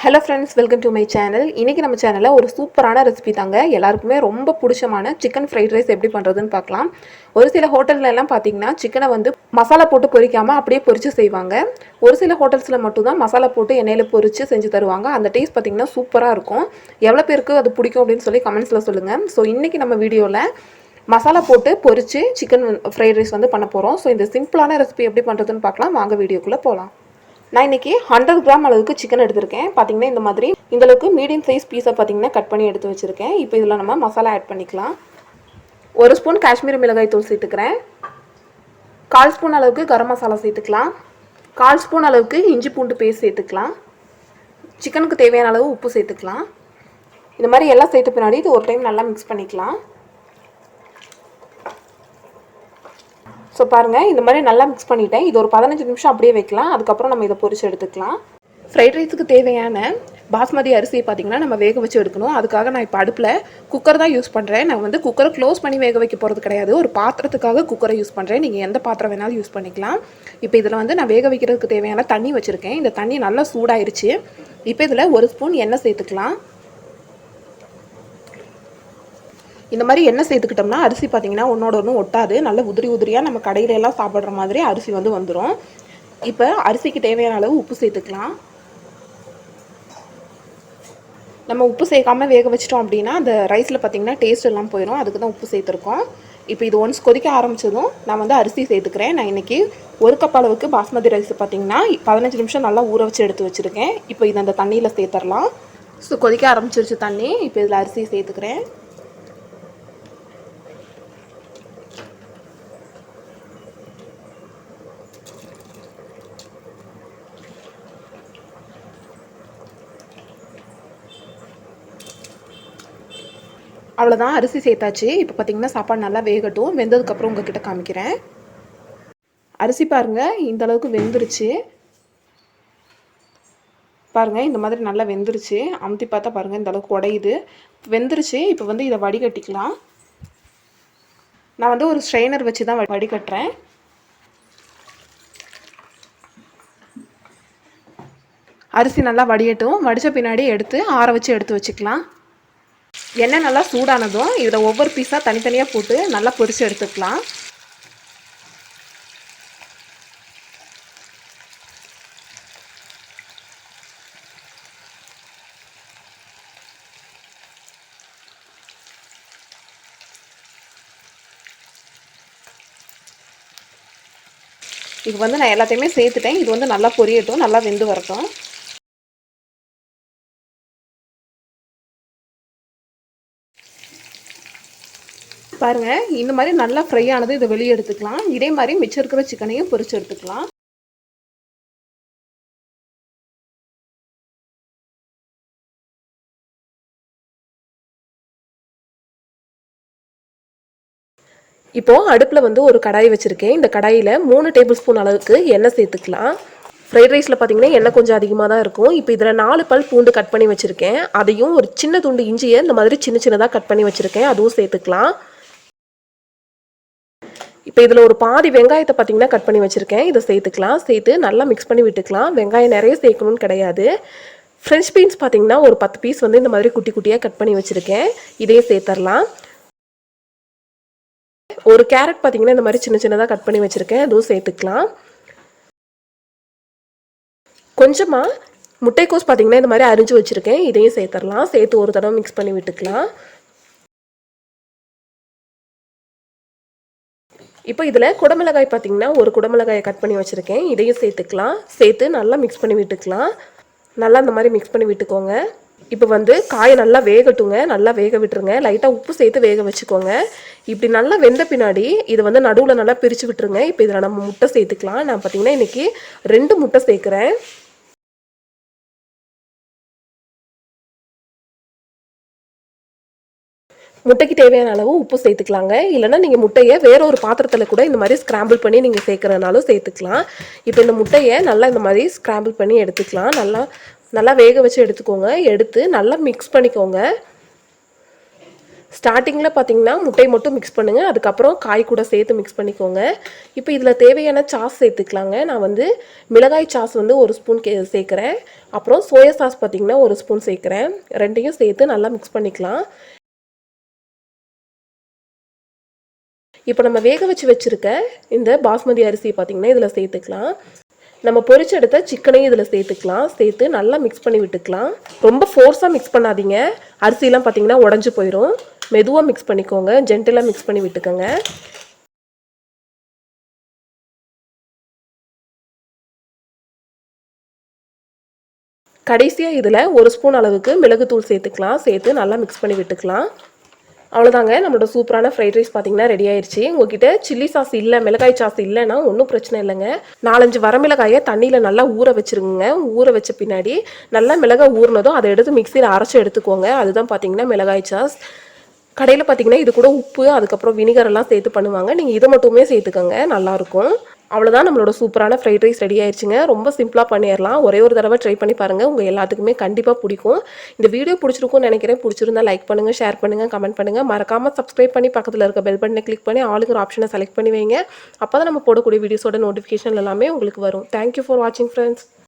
Hello friends, welcome to my channel. இன்றைக்கி நம்ம சேனலில் ஒரு சூப்பரான ரெசிபி தாங்க. எல்லாருக்குமே ரொம்ப பிடிச்சமான சிக்கன் ஃப்ரைட் ரைஸ் எப்படி பண்ணுறதுன்னு பார்க்கலாம். ஒரு சில ஹோட்டல்லாம் பார்த்தீங்கன்னா சிக்கனை வந்து மசாலா போட்டு பொரிக்காமல் அப்படியே பொரித்து செய்வாங்க. ஒரு சில ஹோட்டல்ஸில் மட்டும்தான் மசாலா போட்டு எண்ணெயில் பொரித்து செஞ்சு தருவாங்க. அந்த டேஸ்ட் பார்த்திங்கன்னா சூப்பராக இருக்கும். எவ்வளோ பேருக்கு அது பிடிக்கும் அப்படின்னு சொல்லி கமெண்ட்ஸில் சொல்லுங்கள். ஸோ இன்றைக்கி நம்ம வீடியோவில் மசாலா போட்டு பொரித்து சிக்கன் ஃப்ரைட் ரைஸ் வந்து பண்ண போகிறோம். ஸோ இந்த சிம்பிளான ரெசிபி எப்படி பண்ணுறதுன்னு பார்க்கலாம். வாங்க வீடியோக்குள்ளே போகலாம். நான் இன்றைக்கி 100 கிராம் அளவுக்கு சிக்கன் எடுத்திருக்கேன். பார்த்திங்கன்னா இந்த மாதிரி இந்தளவுக்கு மீடியம் சைஸ் பீஸை பார்த்திங்கன்னா கட் பண்ணி எடுத்து வச்சுருக்கேன். இப்போ இதில் நம்ம மசாலா ஆட் பண்ணிக்கலாம். 1 ஸ்பூன் காஷ்மீரி மிளகாய் தூள் சேர்த்துக்கிறேன். 1/4 ஸ்பூன் அளவுக்கு கரம் மசாலா சேர்த்துக்கலாம். 1/4 ஸ்பூன் அளவுக்கு இஞ்சி பூண்டு பேஸ்ட் சேர்த்துக்கலாம். சிக்கனுக்கு தேவையான அளவு உப்பு சேர்த்துக்கலாம். இந்த மாதிரி எல்லாம் சேர்த்த பின்னாடி இது ஒரு டைம் நல்லா மிக்ஸ் பண்ணிக்கலாம். ஸோ பாருங்கள், இந்த மாதிரி நல்லா மிக்ஸ் பண்ணிவிட்டேன். இது ஒரு 15 நிமிஷம் அப்படியே வைக்கலாம். அதுக்கப்புறம் நம்ம இதை பொரிச்சு எடுத்துக்கலாம். ஃப்ரைட் ரைஸுக்கு தேவையான பாஸ்மதி அரிசியை பார்த்திங்கன்னா நம்ம வேக வச்சு எடுக்கணும். அதுக்காக நான் இப்போ அடுப்பில் குக்கர் தான் யூஸ் பண்ணுறேன். நான் வந்து குக்கரை க்ளோஸ் பண்ணி வேக வைக்க போகிறது கிடையாது. ஒரு பாத்திரத்துக்காக குக்கரை யூஸ் பண்ணுறேன். நீங்கள் எந்த பாத்திரம் வேணாலும் யூஸ் பண்ணிக்கலாம். இப்போ இதில் வந்து நான் வேக வைக்கிறதுக்கு தேவையான தண்ணி வச்சுருக்கேன். இந்த தண்ணி நல்லா சூடாயிருச்சு. இப்போ இதில் 1 ஸ்பூன் எண்ணெய் சேர்த்துக்கலாம். இந்த மாதிரி எண்ணெய் சேர்த்துக்கிட்டோம்னா அரிசி பார்த்திங்கன்னா ஒன்றோட ஒன்று ஒட்டாது. நல்ல உதிரி உதிரியாக நம்ம கடையிலெல்லாம் சாப்பிட்ற மாதிரி அரிசி வந்து வந்துடும். இப்போ அரிசிக்கு தேவையான அளவு உப்பு சேர்த்துக்கலாம். நம்ம உப்பு சேர்க்காமல் வேக வச்சிட்டோம் அப்படின்னா அந்த ரைஸில் பார்த்திங்கன்னா டேஸ்ட் எல்லாம் போயிடும். அதுக்கு தான் உப்பு சேர்த்துருக்கோம். இப்போ இது ஒன்ஸ் கொதிக்க ஆரம்பித்ததும் நான் வந்து அரிசி சேர்த்துக்கிறேன். நான் இன்றைக்கி 1 கப் அளவுக்கு பாஸ்மதி ரைஸ் பார்த்திங்கன்னா 15 நிமிஷம் நல்லா ஊற வச்சு எடுத்து வச்சுருக்கேன். இப்போ இது அந்த தண்ணியில் சேர்த்துடலாம். ஸோ கொதிக்க ஆரம்பிச்சிருச்சு தண்ணி. இப்போ இதில் அரிசி சேர்த்துக்கிறேன். அவ்வளோதான், அரிசி சேர்த்தாச்சு. இப்போ பார்த்திங்கன்னா சாப்பாடு நல்லா வேகட்டும். வெந்ததுக்கப்புறம் உங்ககிட்ட காமிக்கிறேன். அரிசி பாருங்கள், இந்த அளவுக்கு வெந்துருச்சு. பாருங்கள், இந்த மாதிரி நல்லா வெந்துருச்சு. அமுத்தி பார்த்தா பாருங்கள் இந்த அளவுக்கு உடையுது. வெந்துருச்சு. இப்போ வந்து இதை வடிகட்டிக்கலாம். நான் வந்து ஒரு ஸ்ட்ரெயினர் வச்சு தான் வடிகட்டுறேன். அரிசி நல்லா வடியட்டும். வடித்த பின்னாடி எடுத்து ஆற வச்சு எடுத்து வச்சுக்கலாம். எண்ணெய் நல்லா சூடானதும் இதில் ஒவ்வொரு பீஸாக தனித்தனியாக போட்டு நல்லா பொரித்து எடுத்துக்கலாம். இது வந்து நான் எல்லாத்தையுமே சேர்த்துட்டேன். இது வந்து நல்லா பொரியட்டும், நல்லா வெந்து வரட்டும். பாருங்கள், இந்த மாதிரி நல்லா ஃப்ரை ஆனது இதை வெளியே எடுத்துக்கலாம். இதே மாதிரி மிச்சம் இருக்கிற சிக்கனையும் பொரிச்சு எடுத்துக்கலாம். இப்போது அடுப்பில் வந்து ஒரு கடாய் வச்சுருக்கேன். இந்த கடாயில் 3 டேபிள் ஸ்பூன் அளவுக்கு எண்ணெய் சேர்த்துக்கலாம். ஃப்ரைட் ரைஸில் பார்த்திங்கன்னா எண்ணெய் கொஞ்சம் அதிகமாக தான் இருக்கும். இப்போ இதில் 4 பல் பூண்டு கட் பண்ணி வச்சுருக்கேன். அதையும் ஒரு சின்ன துண்டு இஞ்சியை இந்த மாதிரி சின்ன சின்னதாக கட் பண்ணி வச்சுருக்கேன். அதுவும் சேர்த்துக்கலாம். இப்போ இதில் ஒரு பாதி வெங்காயத்தை பார்த்திங்கன்னா கட் பண்ணி வச்சுருக்கேன். இதை சேர்த்துக்கலாம். சேர்த்து நல்லா மிக்ஸ் பண்ணி விட்டுக்கலாம். வெங்காயம் நிறைய சேர்க்கணும்னு கிடையாது. ஃப்ரெஞ்ச் பீன்ஸ் பார்த்திங்கன்னா ஒரு 10 பீஸ் வந்து இந்த மாதிரி குட்டி குட்டியாக கட் பண்ணி வச்சுருக்கேன். இதையும் சேர்த்துடலாம். ஒரு கேரட் பார்த்திங்கன்னா இந்த மாதிரி சின்ன சின்னதாக கட் பண்ணி வச்சுருக்கேன். அதுவும் சேர்த்துக்கலாம். கொஞ்சமாக முட்டைக்கோஸ் பார்த்திங்கன்னா இந்த மாதிரி அரிஞ்சு வச்சுருக்கேன். இதையும் சேர்த்துடலாம். சேர்த்து ஒரு தடவை மிக்ஸ் பண்ணி விட்டுக்கலாம். இப்போ இதில் குடமிளகாய் பார்த்திங்கன்னா ஒரு குடமிளகாயை கட் பண்ணி வச்சுருக்கேன். இதையும் சேர்த்துக்கலாம். சேர்த்து நல்லா மிக்ஸ் பண்ணி விட்டுக்கலாம். நல்லா இந்த மாதிரி மிக்ஸ் பண்ணி விட்டுக்கோங்க. இப்போ வந்து காயை நல்லா வேகட்டுங்க. நல்லா வேக விட்டுருங்க. லைட்டாக உப்பு சேர்த்து வேக வச்சுக்கோங்க. இப்படி நல்லா வெந்த பின்னாடி இதை வந்து நடுவில் நல்லா பிரித்து விட்டுருங்க. இப்போ இதில் நம்ம முட்டை சேர்த்துக்கலாம். நான் பார்த்திங்கன்னா இன்றைக்கி 2 முட்டை சேர்க்குறேன். முட்டைக்கு தேவையான அளவு உப்பு சேர்த்துக்கலாங்க. இல்லைனா நீங்கள் முட்டையை வேற ஒரு பாத்திரத்தில் கூட இந்த மாதிரி ஸ்க்ராம்பிள் பண்ணி நீங்கள் சேர்க்குறனாலும் சேர்த்துக்கலாம். இப்போ இந்த முட்டையை நல்லா இந்த மாதிரி ஸ்க்ராம்பிள் பண்ணி எடுத்துக்கலாம். நல்லா வேக வச்சு எடுத்துக்கோங்க. எடுத்து நல்லா மிக்ஸ் பண்ணிக்கோங்க. ஸ்டார்டிங்கில் பார்த்தீங்கன்னா முட்டை மட்டும் மிக்ஸ் பண்ணுங்கள், அதுக்கப்புறம் காய் கூட சேர்த்து மிக்ஸ் பண்ணிக்கோங்க. இப்போ இதில் தேவையான சாஸ் சேர்த்துக்கலாங்க. நான் வந்து மிளகாய் சாஸ் வந்து 1 ஸ்பூன் சேர்க்குறேன். அப்புறம் சோயா சாஸ் பார்த்தீங்கன்னா 1 ஸ்பூன் சேர்க்குறேன். ரெண்டையும் சேர்த்து நல்லா மிக்ஸ் பண்ணிக்கலாம். இப்போ நம்ம வேக வச்சுருக்க இந்த பாஸ்மதி அரிசி பார்த்தீங்கன்னா இதில் சேர்த்துக்கலாம். நம்ம பொரிச்சு எடுத்த சிக்கனையும் இதில் சேர்த்துக்கலாம். சேர்த்து நல்லா மிக்ஸ் பண்ணி விட்டுக்கலாம். ரொம்ப ஃபோர்ஸாக மிக்ஸ் பண்ணாதீங்க, அரிசிலாம் பார்த்தீங்கன்னா உடஞ்சி போயிடும். மெதுவாக மிக்ஸ் பண்ணிக்கோங்க, ஜென்டலாக மிக்ஸ் பண்ணி விட்டுக்கோங்க. கடைசியாக இதில் 1 ஸ்பூன் அளவுக்கு மிளகுத்தூள் சேர்த்துக்கலாம். சேர்த்து நல்லா மிக்ஸ் பண்ணி விட்டுக்கலாம். அவ்வளோதாங்க, நம்மளோட சூப்பரான ஃப்ரைட் ரைஸ் பார்த்தீங்கன்னா ரெடி ஆயிடுச்சு. உங்ககிட்ட சில்லி சாஸ் இல்லை, மிளகாய் சாஸ் இல்லைன்னா ஒன்றும் பிரச்சனை இல்லைங்க. 4-5 வரமிளகாயை தண்ணியில் நல்லா ஊற வச்சுருங்க. ஊற வச்ச பின்னாடி நல்லா மிளகாய் ஊறினதும் அதை எடுத்து மிக்சியில் அரைச்சி எடுத்துக்கோங்க. அதுதான் பார்த்தீங்கன்னா மிளகாய் சாஸ். கடையில் பார்த்தீங்கன்னா இது கூட உப்பு அதுக்கப்புறம் வினிகர் எல்லாம் சேர்த்து பண்ணுவாங்க. நீங்கள் இதை மட்டுமே சேர்த்துக்கோங்க, நல்லாயிருக்கும். அவ்வளோதான், நம்மளோட சூப்பரான ஃப்ரைட் ரைஸ் ரெடி ஆயிடுச்சுங்க. ரொம்ப சிம்பிளாக பண்ணிடலாம். ஒரே ஒரு தடவை ட்ரை பண்ணி பாருங்கள், உங்கள் எல்லாத்துக்குமே கண்டிப்பாக பிடிக்கும். இந்த வீடியோ பிடிச்சிருக்கும்னு நினைக்கிறேன். பிடிச்சிருந்தா லைக் பண்ணுங்கள், ஷேர் பண்ணுங்கள், கமெண்ட் பண்ணுங்கள். மறக்காமல் சப்ஸ்கிரைப் பண்ணி பக்கத்தில் இருக்க பெல் பட்டனை கிளிக் பண்ணி ஆளுங்கிற ஆப்ஷனை செலக்ட் பண்ணி வைங்க. அப்போ தான் நம்ம போடக்கூடிய வீடியோஸோட நோட்டிஃபிகேஷன் எல்லாமே உங்களுக்கு வரும். தேங்க்யூ ஃபார் வாட்சிங் ஃப்ரெண்ட்ஸ்.